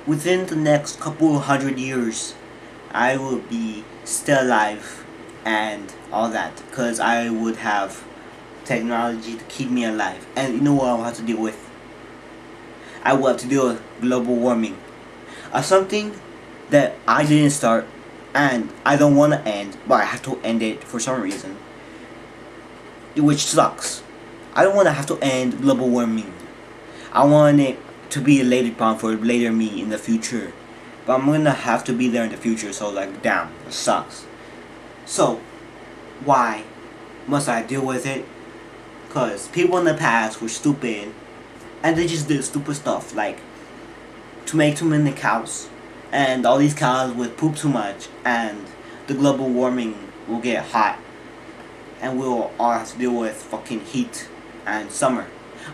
within the next couple hundred years, I will be still alive and all that, because I would have technology to keep me alive. And you know what I'll have to deal with? I will have to deal with global warming. Something that I didn't start and I don't want to end, but I have to end it for some reason, which sucks. I don't want to have to end global warming. I want it to be a later problem for later me in the future. But I'm gonna have to be there in the future, so like, damn, it sucks. So, why must I deal with it? Because people in the past were stupid, and they just did stupid stuff, like to make too many cows, and all these cows would poop too much, and the global warming will get hot, and we'll all have to deal with fucking heat and summer,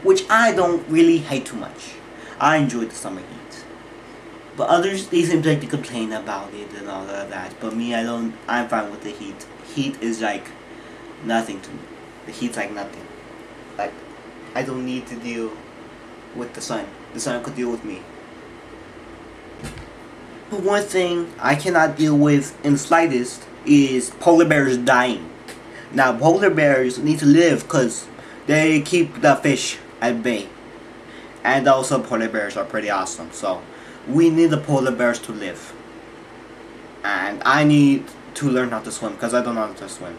which I don't really hate too much. I enjoy the summer heat. But others, they seem like to complain about it and all of that. But me, I don't. I'm fine with the heat. Heat is like nothing to me. The heat's like nothing. Like, I don't need to deal with the sun. The sun could deal with me. But one thing I cannot deal with in the slightest is polar bears dying. Now, polar bears need to live because they keep the fish at bay. And also, polar bears are pretty awesome. So, we need the polar bears to live. And I need to learn how to swim because I don't know how to swim.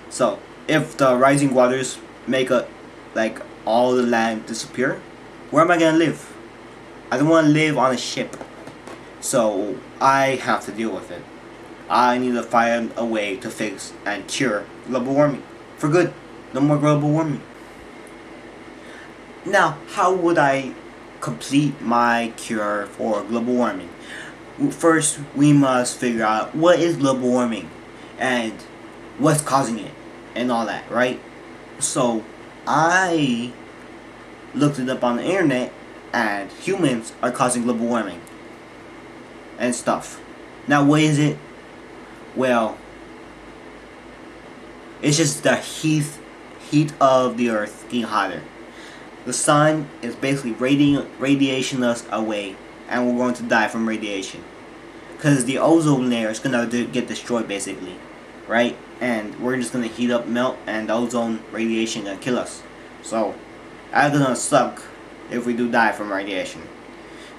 So, if the rising waters make all the land disappear, where am I gonna live? I don't want to live on a ship. So, I have to deal with it. I need to find a way to fix and cure global warming. For good. No more global warming. Now, how would I complete my cure for global warming? First, we must figure out what is global warming and what's causing it and all that, right? So, I looked it up on the internet, and humans are causing global warming and stuff. Now, what is it? Well, it's just the heat of the earth getting hotter. The sun is basically radiation us away, and we're going to die from radiation. Because the ozone layer is going to get destroyed, basically. Right? And we're just going to heat up, melt, and the ozone radiation going to kill us. So, that's going to suck if we do die from radiation.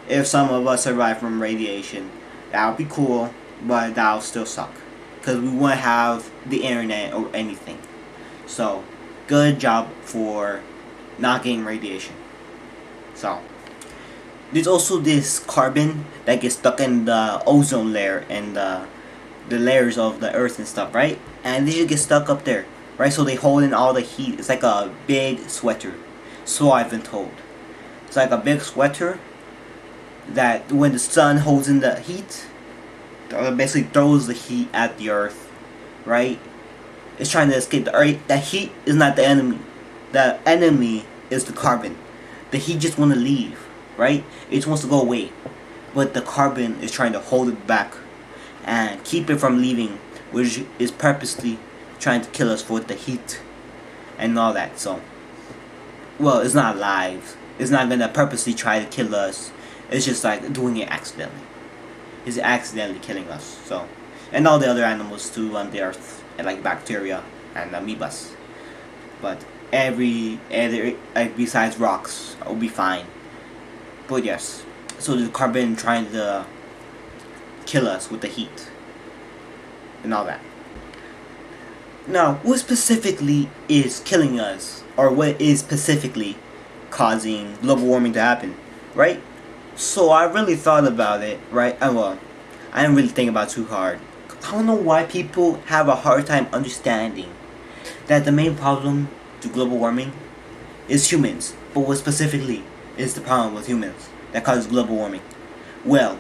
If some of us survive from radiation, that would be cool, but that will still suck. Because we won't have the internet or anything. So, good job for not getting radiation. So, there's also this carbon that gets stuck in the ozone layer and the layers of the earth and stuff, right? And they just get stuck up there, right? So they hold in all the heat. It's like a big sweater. So I've been told. It's like a big sweater that when the sun holds in the heat, basically throws the heat at the earth, right? It's trying to escape the earth. That heat is not the enemy. The enemy is the carbon. The heat just want to leave, right? It just wants to go away. But the carbon is trying to hold it back and keep it from leaving, which is purposely trying to kill us with the heat and all that. So, well, it's not alive. It's not gonna purposely try to kill us. It's just like doing it accidentally. It's accidentally killing us. So, and all the other animals too on the earth, and like bacteria and amoebas. But every other, like besides rocks, will be fine. But yes, so the carbon trying to kill us with the heat and all that. Now, what specifically is killing us, or what is specifically causing global warming to happen, right? So I really thought about it, right? Well, I didn't really think about it too hard. I don't know why people have a hard time understanding that the main problem to global warming is humans. But what specifically is the problem with humans that causes global warming? Well,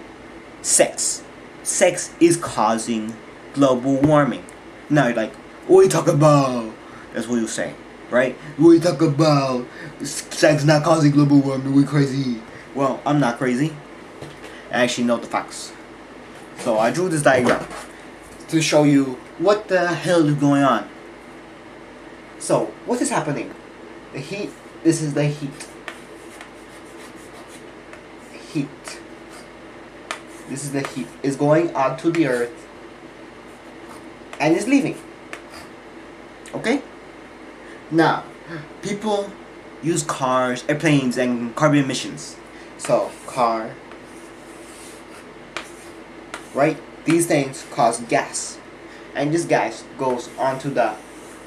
sex. Sex is causing global warming. Now you're like, what are you talking about? That's what you say, right? What are you talking about? Sex not causing global warming, we crazy. Well, I'm not crazy. I actually know the facts. So I drew this diagram to show you what the hell is going on. So, what is happening? The heat, this is the heat. Heat. This is the heat. It's going onto the earth and it's leaving. Okay? Now, people use cars, airplanes, and carbon emissions. So, car, right? These things cause gas. And this gas goes onto the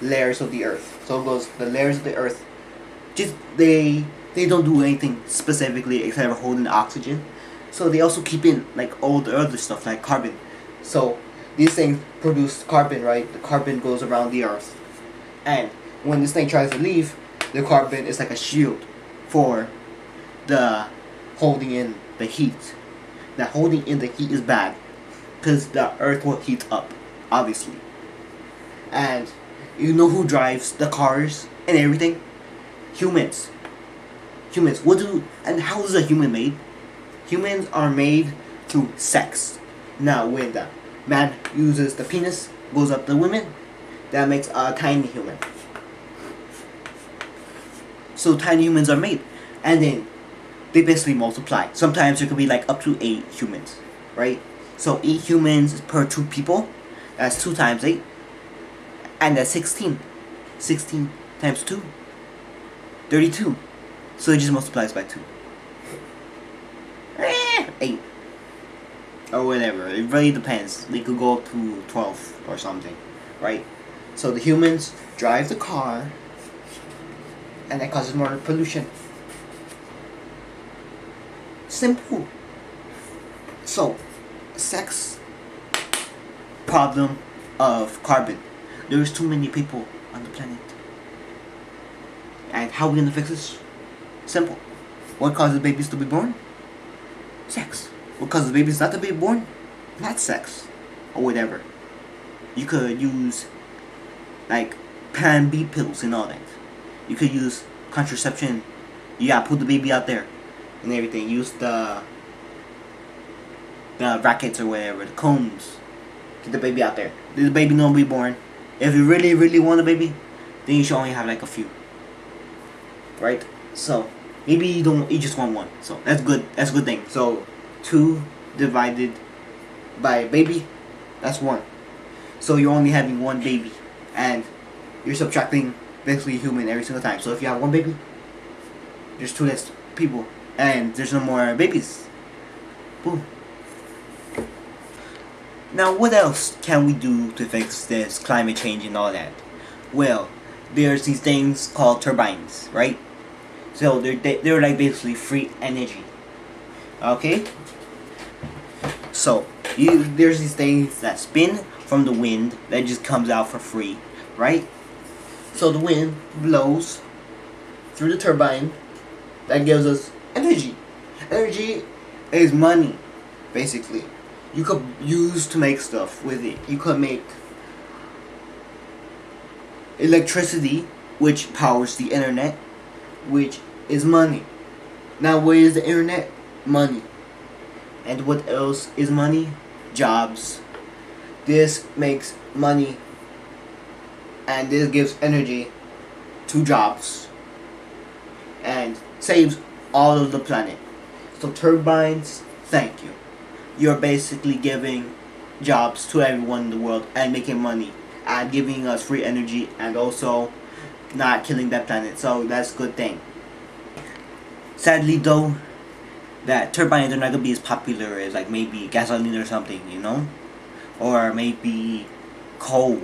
layers of the earth. So it goes the layers of the earth. Just they don't do anything specifically except for holding oxygen. So they also keep in like all the other stuff like carbon. So these things produce carbon, right? The carbon goes around the earth. And when this thing tries to leave, the carbon is like a shield for the holding in the heat. Now holding in the heat is bad because the earth will heat up, obviously. And you know who drives the cars and everything? Humans. Humans. And how is a human made? Humans are made through sex. Now when the man uses the penis, goes up the women, that makes a tiny human. So tiny humans are made. And then they basically multiply. Sometimes there could be like up to 8 humans. Right? So 8 humans per 2 people. That's 2 times 8. And that's 16. 16 times 2. 32. So it just multiplies by 2. 8. Or whatever. It really depends. We could go up to 12 or something. Right? So the humans drive the car. And that causes more pollution. Simple. So, sex problem of carbon. There's too many people on the planet. And how are we gonna fix this? Simple. What causes babies to be born? Sex. What causes babies not to be born? Not sex. Or whatever. You could use like Plan B pills and all that. You could use contraception. You gotta put the baby out there and everything. Use the rackets or whatever, the combs. Get the baby out there. The baby not be born. If you really, really want a baby, then you should only have like a few. Right? So maybe you just want one. So that's good. That's a good thing. So 2 divided by a baby, that's 1. So you're only having 1 baby. And you're subtracting basically a human every single time. So if you have 1 baby, there's 2 less people. And there's no more babies. Boom. Now, what else can we do to fix this climate change and all that? Well, there's these things called turbines, right? So they're like basically free energy. Okay? So there's these things that spin from the wind that just comes out for free, right? So the wind blows through the turbine that gives us energy. Energy is money, basically. You could use to make stuff with it. You could make electricity, which powers the internet, which is money. Now, what is the internet? Money. And what else is money? Jobs. This makes money, and this gives energy to jobs, and saves all of the planet. So turbines, thank you. You're basically giving jobs to everyone in the world and making money and giving us free energy and also not killing that planet. So that's a good thing. Sadly though, that turbines are not gonna be as popular as like maybe gasoline or something, you know? Or maybe coal.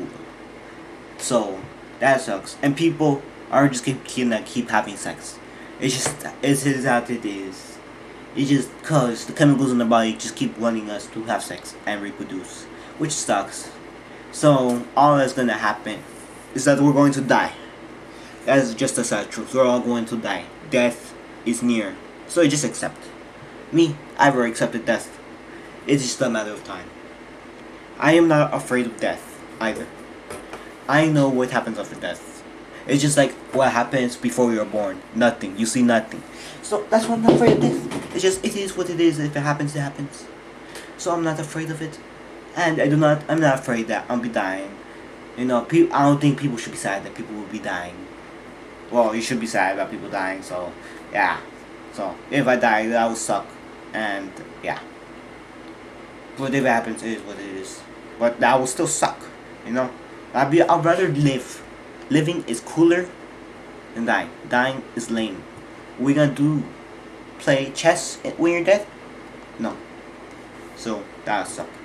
So that sucks. And people are just gonna keep having sex. It's just how it is. It's just cause the chemicals in the body just keep wanting us to have sex and reproduce, which sucks. So all that's gonna happen is that we're going to die. That is just a sad truth. We're all going to die. Death is near. So just accept. Me, I've already accepted death. It's just a matter of time. I am not afraid of death either. I know what happens after death. It's just like what happens before you're born. Nothing. You see nothing. So that's why I'm not afraid of death. It is what it is. If it happens, it happens. So I'm not afraid of it. And I'm not afraid that I'll be dying. You know, I don't think people should be sad that people will be dying. Well, you should be sad about people dying, so, yeah. So, if I die, that will suck. And, yeah. Whatever happens is what it is. But that will still suck, you know. I'd rather live. Living is cooler than dying. Dying is lame. What we gonna do? Play chess when you're dead? No. So that sucks.